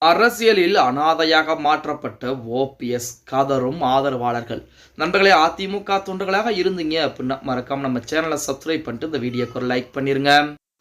அரசியலில் அனாதையாக மாற்றப்பட்ட ஓபிஎஸ் கதரும் ஆதரவாளர்கள். நண்பர்களே, அதிமுக தொண்டர்களாக இருந்தீங்க அப்படின்னா மறக்காம நம்ம சேனலை சப்ஸ்கிரைப் பண்ணிட்டு இந்த வீடியோக்கு ஒரு லைக் பண்ணிருங்க.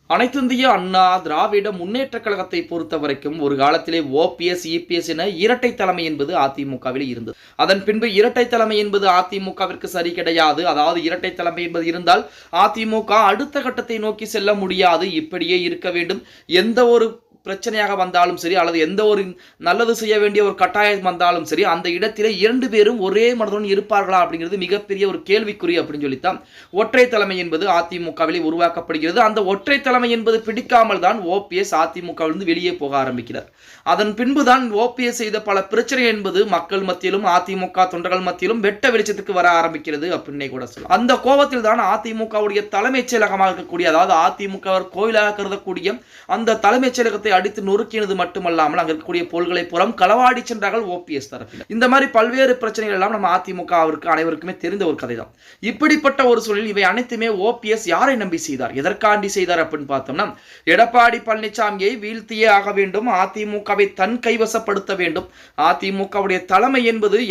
அனைத்திந்திய அண்ணா திராவிட முன்னேற்ற கழகத்தை பொறுத்த வரைக்கும் ஒரு காலத்திலே ஓபிஎஸ் இபிஎஸ் என இரட்டை தலைமை என்பது அதிமுகவில் இருந்தது. அதன் பின்பு இரட்டை தலைமை என்பது அதிமுகவிற்கு சரி கிடையாது. அதாவது இரட்டை தலைமை என்பது இருந்தால் அதிமுக அடுத்த கட்டத்தை நோக்கி செல்ல முடியாது, இப்படியே இருக்க வேண்டும். எந்த ஒரு பிரச்சனையாக வந்தாலும் சரி, அல்லது எந்த ஒரு நல்லது செய்ய வேண்டிய ஒரு கட்டாயம் வந்தாலும் சரி, அந்த இடத்திலே இரண்டு பேரும் ஒரே மனதுடன் இருப்பார்களா அப்படிங்கிறது மிகப்பெரிய ஒரு கேள்விக்குறி அப்படின்னு சொல்லித்தான் ஒற்றை தலைமை என்பது அதிமுகவிலே உருவாக்கப்படுகிறது. அந்த ஒற்றை தலைமை என்பது பிடிக்காமல் தான் ஓபிஎஸ் அதிமுகவிலிருந்து வெளியே போக ஆரம்பிக்கிறார். அதன் பின்புதான் ஓபிஎஸ் செய்த பல பிரச்சனை என்பது மக்கள் மத்தியிலும் அதிமுக தொண்டர்கள் மத்தியிலும் வெட்ட வெளிச்சத்துக்கு வர ஆரம்பிக்கிறது அப்படின்னே கூட சொல்லலாம். அந்த கோபத்தில் தான் அதிமுகவுடைய தலைமைச் செயலகமாக இருக்கக்கூடிய, அதாவது அதிமுக கோயிலாக கருதக்கூடிய அந்த தலைமைச் செயலகத்தை அடித்து நொறுக்கினது மட்டுமல்லாமல் அங்க இருக்கக்கூடிய பொருள்களை புறம் களவாடி சென்றார்கள் ஓபிஎஸ் தரப்பில். இந்த மாதிரி பல்வேறு பிரச்சனைகள் எல்லாம் நம்ம அதிமுக அனைவருக்குமே தெரிந்த ஒரு கதை தான். இப்படிப்பட்ட ஒரு சூழலில் இவை அனைத்துமே ஓபிஎஸ் யாரை நம்பி செய்தார், எதற்காண்டி செய்தார் அப்படின்னு பார்த்தோம்னா, எடப்பாடி பழனிசாமியை வீழ்த்தியே ஆக வேண்டும், அதிமுகவை தன் கைவசப்படுத்த வேண்டும், அதிமுகவுடைய தலைமை என்பது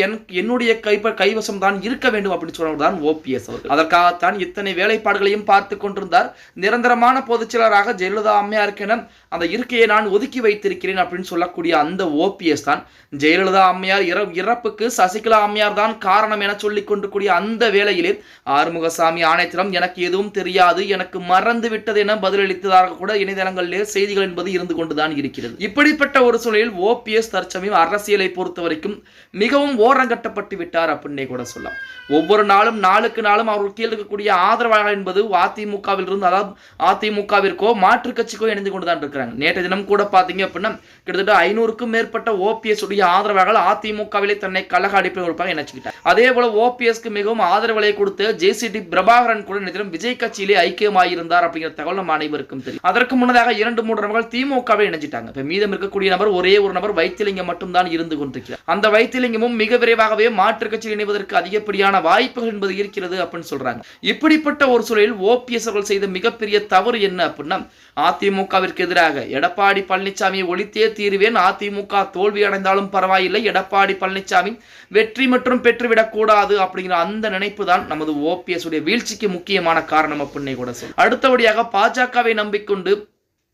என்னுடைய கைவசம் தான் இருக்க வேண்டும் அப்படின்னு சொன்னதான் ஓபிஎஸ் அவர்கள். அதற்காகத்தான் இத்தனை வேலைப்பாடுகளையும் பார்த்து கொண்டிருந்தார். நிரந்தரமான பொதுச் செயலராக ஜெயலலிதா அம்மையாருக்கு என அந்த இருக்கையை நான் ஒதுக்கி வைத்திருக்கிறேன் அப்படின்னு சொல்லக்கூடிய அந்த ஓபிஎஸ் தான் ஜெயலலிதா அம்மையார் இறப்புக்கு சசிகலா அம்மையார் தான் காரணம் என சொல்லிக் கொண்டிருக்கூடிய அந்த வேளையிலே ஆறுமுகசாமி ஆணையத்திடம் எனக்கு எதுவும் தெரியாது, எனக்கு மறந்து விட்டது என பதிலளித்ததாக கூட இணையதளங்களிலே செய்திகள் என்பது இருந்து கொண்டுதான் இருக்கிறது. இப்படிப்பட்ட ஒரு சூழலில் ஓபிஎஸ் தற்சமயம் அரசியலை பொறுத்த வரைக்கும் மிகவும் ஓரங்கட்டப்பட்டு விட்டார் அப்படின்னே கூட சொல்லலாம். ஒவ்வொரு நாளும் நாளுக்கு நாளும் அவர்கள் கீழ் இருக்கக்கூடிய ஆதரவாளர்கள் என்பது அதிமுகவில் இருந்து, அதாவது அதிமுகவிற்கோ மாற்று கட்சிக்கோ இணைந்து கொண்டுதான் இருக்கிறாங்க. நேற்று தினம் கூட பாத்தீங்க அப்படின்னா கிட்டத்தட்ட 500க்கும் மேற்பட்ட ஓபிஎஸ் உடைய ஆதரவாளர்கள் அதிமுகவிலே தன்னை கழக அடிப்படையில் இருப்பாங்க நினைச்சுக்கிட்டார். அதே போல ஓபிஎஸ்க்கு மிகவும் ஆதரவுகளை கொடுத்து ஜேசிடி பிரபாகரன் கூட நேற்று விஜய் கட்சியிலே ஐக்கியமாயிருந்தார் அப்படிங்கிற தகவல் நம்ம அனைவருக்கும் தெரியும். அதற்கு முன்னதாக 2-3 நபர்கள் திமுகவை இணைஞ்சிட்டாங்க. இப்ப மீதம் இருக்கக்கூடிய நபர் ஒரே ஒரு நபர் வைத்திலிங்கம் மட்டும் தான் இருந்து கொண்டிருக்கிறார். அந்த வைத்திலிங்கமும் மிக விரைவாகவே மாற்று கட்சியில் இணைவதற்கு அதிகப்படியான வாய்ப்புகள் என்பது இருக்கிறது அப்படின்னு சொல்றாங்க. இப்படிப்பட்ட ஒரு சூழலில் ஓபிஎஸ் அவர்கள் செய்த மிகப்பெரிய தவறு என்ன அப்படின்னா, அதிமுகவிற்கு எதிராக எடப்பாடி பழனிசாமியை ஒழித்தே தீர்வேன், அதிமுக தோல்வி அடைந்தாலும் பரவாயில்லை, எடப்பாடி பழனிசாமி வெற்றி மற்றும் பெற்றுவிடக் கூடாது அப்படிங்கிற அந்த நினைப்பு தான் நமது ஓபிஎஸ் உடைய வீழ்ச்சிக்கு முக்கியமான காரணம் அப்படின்னே கூட சொல்லும். அடுத்தபடியாக பாஜகவை நம்பிக்கொண்டு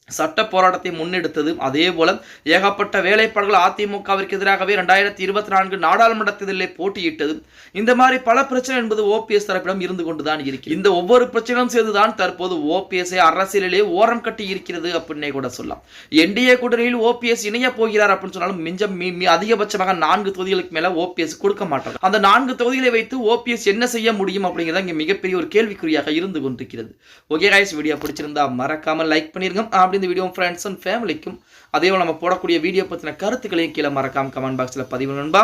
சட்ட போராட்டத்தை முன்னெடுத்தது. அதே போல ஏகப்பட்ட வேலைப்பாடுகள் அதிமுகவிற்கு எதிராகவே 2024 நாடாளுமன்ற தேர்தலில் போட்டியிட்டது. இந்த மாதிரி பல பிரச்சனை என்பது ஓபிஎஸ் தரப்பிடம் இருந்து கொண்டுதான் இருக்கு. இந்த ஒவ்வொரு பிரச்சனையும் சேர்ந்துதான் தற்போது ஓபிஎஸ் அரசியலிலே ஓரம் கட்டி இருக்கிறது அப்படின்னே கூட சொல்லலாம். என்டிஏ கூட்டணியில் ஓபிஎஸ் இணைய போகிறார் அப்படின்னு சொன்னாலும் மிஞ்சம் அதிகபட்சமாக 4 தொகுதிகளுக்கு மேல ஓபிஎஸ் கொடுக்க மாட்டாங்க. அந்த 4 தொகுதிகளை வைத்து ஓபிஎஸ் என்ன செய்ய முடியும் அப்படிங்கிறத இங்க மிகப்பெரிய ஒரு கேள்விக்குறியாக இருந்து கொண்டிருக்கிறது. ஓகே गाइस, வீடியோ பிடிச்சிருந்தா மறக்காம லைக் பண்ணிருங்க. இந்த வீடியோ ஃப்ரெண்ட்ஸ் அண்ட் ஃபேமிலிக்கும் அதே போல நம்ம போடக்கூடிய வீடியோ பத்தின கருத்துக்களையும் கீழே மறக்காம கமெண்ட் பாக்ஸ்ல பதிவு நண்பா.